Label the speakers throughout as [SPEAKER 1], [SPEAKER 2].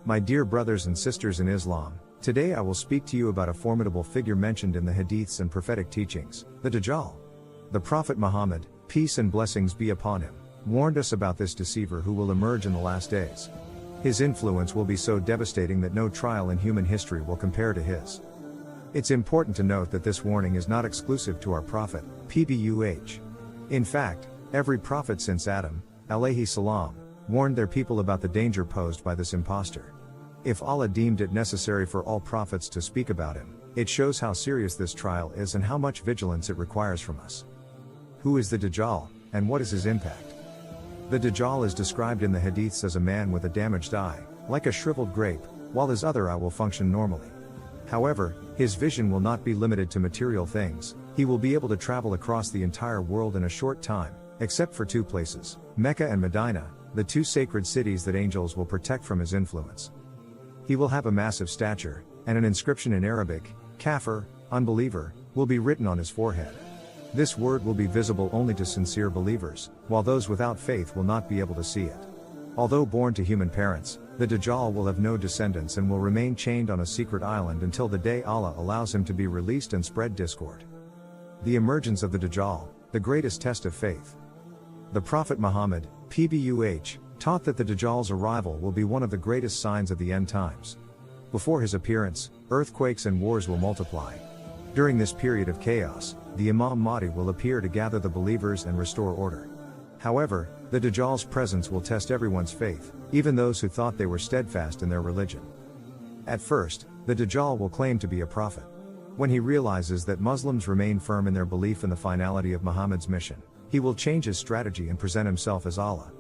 [SPEAKER 1] My dear brothers and sisters in Islam, today I will speak to you about a formidable figure mentioned in the Hadiths and prophetic teachings, the Dajjal. The Prophet Muhammad, peace and blessings be upon him, warned us about this deceiver who will emerge in the last days. His influence will be so devastating that no trial in human history will compare to his. It's important to note that this warning is not exclusive to our Prophet, PBUH. In fact, every prophet since Adam, alayhi salam, warned their people about the danger posed by this impostor. If Allah deemed it necessary for all prophets to speak about him, it shows how serious this trial is and how much vigilance it requires from us. Who is the Dajjal, and what is his impact? The Dajjal is described in the Hadiths as a man with a damaged eye, like a shriveled grape, while his other eye will function normally. However, his vision will not be limited to material things. He will be able to travel across the entire world in a short time, except for two places, Mecca and Medina, the two sacred cities that angels will protect from his influence. He will have a massive stature, and an inscription in Arabic, kafir, unbeliever, will be written on his forehead. This word will be visible only to sincere believers, while those without faith will not be able to see it. Although born to human parents, the Dajjal will have no descendants and will remain chained on a secret island until the day Allah allows him to be released and spread discord. The emergence of the Dajjal, the greatest test of faith. The Prophet Muhammad, PBUH, taught that the Dajjal's arrival will be one of the greatest signs of the end times. Before his appearance, earthquakes and wars will multiply. During this period of chaos, the Imam Mahdi will appear to gather the believers and restore order. However, the Dajjal's presence will test everyone's faith, even those who thought they were steadfast in their religion. At first, the Dajjal will claim to be a prophet. When he realizes that Muslims remain firm in their belief in the finality of Muhammad's mission, he will change his strategy and present himself as Allah.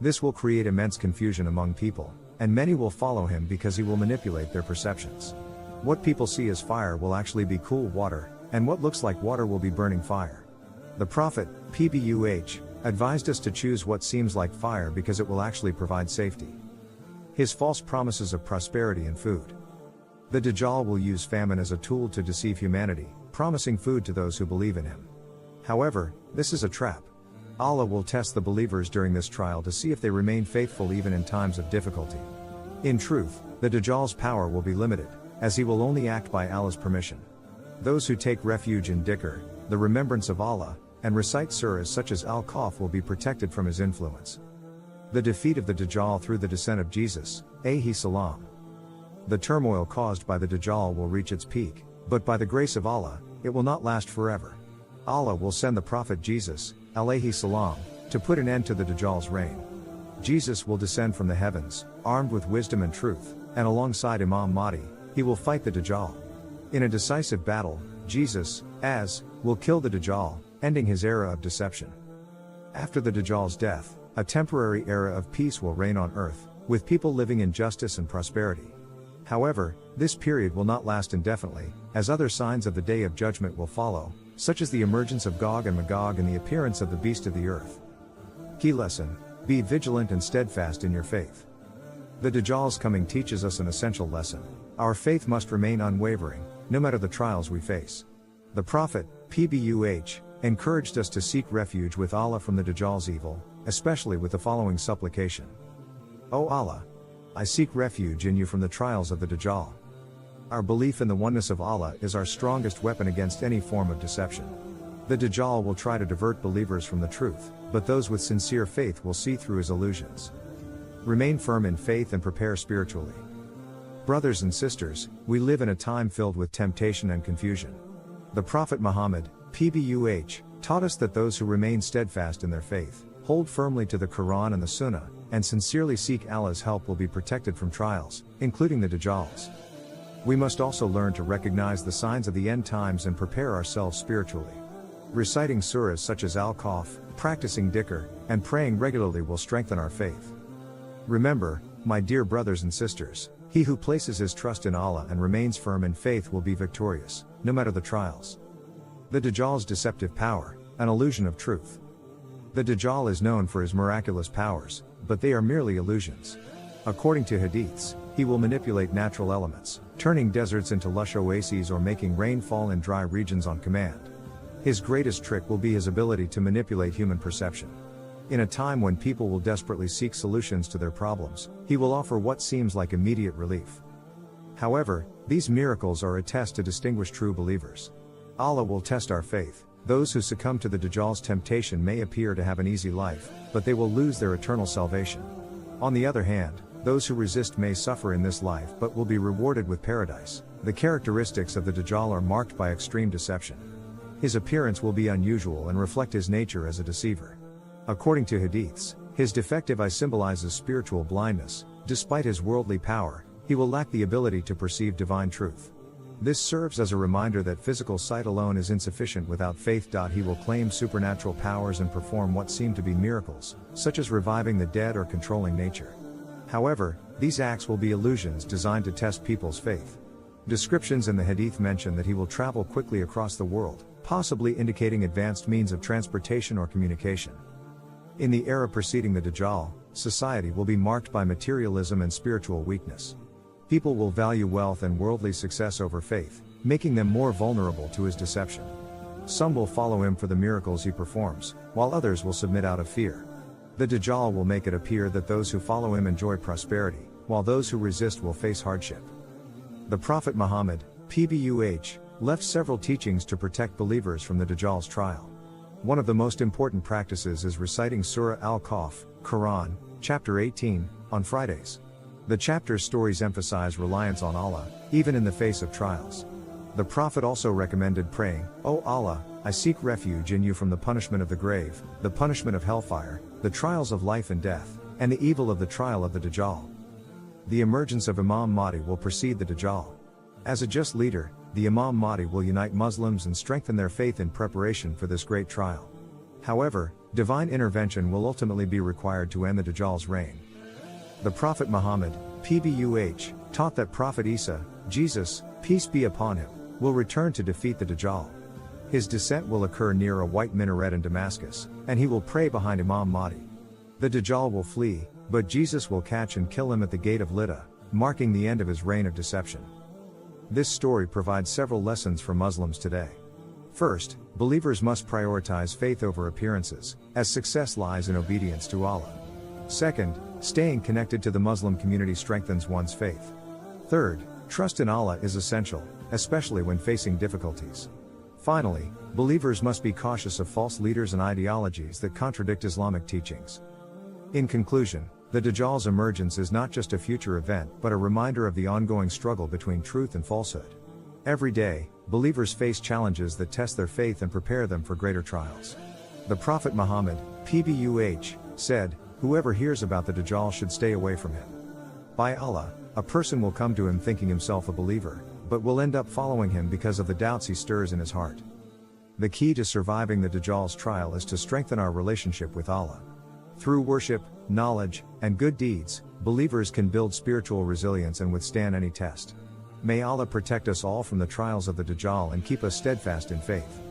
[SPEAKER 1] This will create immense confusion among people, and many will follow him because he will manipulate their perceptions. What people see as fire will actually be cool water, and what looks like water will be burning fire. The Prophet, PBUH, advised us to choose what seems like fire because it will actually provide safety. His false promises of prosperity and food. The Dajjal will use famine as a tool to deceive humanity, promising food to those who believe in him. However, this is a trap. Allah will test the believers during this trial to see if they remain faithful even in times of difficulty. In truth, the Dajjal's power will be limited, as he will only act by Allah's permission. Those who take refuge in dhikr, the remembrance of Allah, and recite surahs such as Al-Kahf will be protected from his influence. The defeat of the Dajjal through the descent of Jesus, alayhi salam. The turmoil caused by the Dajjal will reach its peak, but by the grace of Allah, it will not last forever. Allah will send the Prophet Jesus, alayhi salam, to put an end to the Dajjal's reign. Jesus will descend from the heavens, armed with wisdom and truth, and alongside Imam Mahdi, he will fight the Dajjal. In a decisive battle, Jesus, will kill the Dajjal, ending his era of deception. After the Dajjal's death, a temporary era of peace will reign on earth, with people living in justice and prosperity. However, this period will not last indefinitely, as other signs of the Day of Judgment will follow, such as the emergence of Gog and Magog and the appearance of the beast of the earth. Key lesson: be vigilant and steadfast in your faith. The Dajjal's coming teaches us an essential lesson. Our faith must remain unwavering, no matter the trials we face. The Prophet, PBUH, encouraged us to seek refuge with Allah from the Dajjal's evil, especially with the following supplication. O Allah, I seek refuge in you from the trials of the Dajjal. Our belief in the oneness of Allah is our strongest weapon against any form of deception. The Dajjal will try to divert believers from the truth, but those with sincere faith will see through his illusions. Remain firm in faith and prepare spiritually. Brothers and sisters, we live in a time filled with temptation and confusion. The Prophet Muhammad, PBUH, taught us that those who remain steadfast in their faith, hold firmly to the Quran and the Sunnah, and sincerely seek Allah's help will be protected from trials, including the Dajjal's. We must also learn to recognize the signs of the end times and prepare ourselves spiritually. Reciting surahs such as Al-Kahf, practicing dhikr, and praying regularly will strengthen our faith. Remember, my dear brothers and sisters, he who places his trust in Allah and remains firm in faith will be victorious, no matter the trials. The Dajjal's deceptive power, an illusion of truth. The Dajjal is known for his miraculous powers, but they are merely illusions. According to Hadiths, he will manipulate natural elements, turning deserts into lush oases or making rain fall in dry regions on command. His greatest trick will be his ability to manipulate human perception. In a time when people will desperately seek solutions to their problems, he will offer what seems like immediate relief. However, these miracles are a test to distinguish true believers. Allah will test our faith. Those who succumb to the Dajjal's temptation may appear to have an easy life, but they will lose their eternal salvation. On the other hand, those who resist may suffer in this life but will be rewarded with paradise. The characteristics of the Dajjal are marked by extreme deception. His appearance will be unusual and reflect his nature as a deceiver. According to hadiths, his defective eye symbolizes spiritual blindness. Despite his worldly power, he will lack the ability to perceive divine truth. This serves as a reminder that physical sight alone is insufficient without faith. He will claim supernatural powers and perform what seem to be miracles, such as reviving the dead or controlling nature. However, these acts will be illusions designed to test people's faith. Descriptions in the hadith mention that he will travel quickly across the world, possibly indicating advanced means of transportation or communication. In the era preceding the Dajjal, society will be marked by materialism and spiritual weakness. People will value wealth and worldly success over faith, making them more vulnerable to his deception. Some will follow him for the miracles he performs, while others will submit out of fear. The Dajjal will make it appear that those who follow him enjoy prosperity, while those who resist will face hardship. The Prophet Muhammad, PBUH, left several teachings to protect believers from the Dajjal's trial. One of the most important practices is reciting Surah Al-Kahf, Quran, chapter 18, on Fridays. The chapter's stories emphasize reliance on Allah, even in the face of trials. The Prophet also recommended praying, "O Allah, I seek refuge in you from the punishment of the grave, the punishment of hellfire, the trials of life and death, and the evil of the trial of the Dajjal." The emergence of Imam Mahdi will precede the Dajjal. As a just leader, the Imam Mahdi will unite Muslims and strengthen their faith in preparation for this great trial. However, divine intervention will ultimately be required to end the Dajjal's reign. The Prophet Muhammad, PBUH, taught that Prophet Isa, Jesus, peace be upon him, will return to defeat the Dajjal. His descent will occur near a white minaret in Damascus, and he will pray behind Imam Mahdi. The Dajjal will flee, but Jesus will catch and kill him at the gate of Lydda, marking the end of his reign of deception. This story provides several lessons for Muslims today. First, believers must prioritize faith over appearances, as success lies in obedience to Allah. Second, staying connected to the Muslim community strengthens one's faith. Third, trust in Allah is essential, especially when facing difficulties. Finally, believers must be cautious of false leaders and ideologies that contradict Islamic teachings. In conclusion, the Dajjal's emergence is not just a future event but a reminder of the ongoing struggle between truth and falsehood. Every day, believers face challenges that test their faith and prepare them for greater trials. The Prophet Muhammad, PBUH, said, "Whoever hears about the Dajjal should stay away from him." By Allah, a person will come to him thinking himself a believer, but will end up following him because of the doubts he stirs in his heart. The key to surviving the Dajjal's trial is to strengthen our relationship with Allah. Through worship, knowledge, and good deeds, believers can build spiritual resilience and withstand any test. May Allah protect us all from the trials of the Dajjal and keep us steadfast in faith.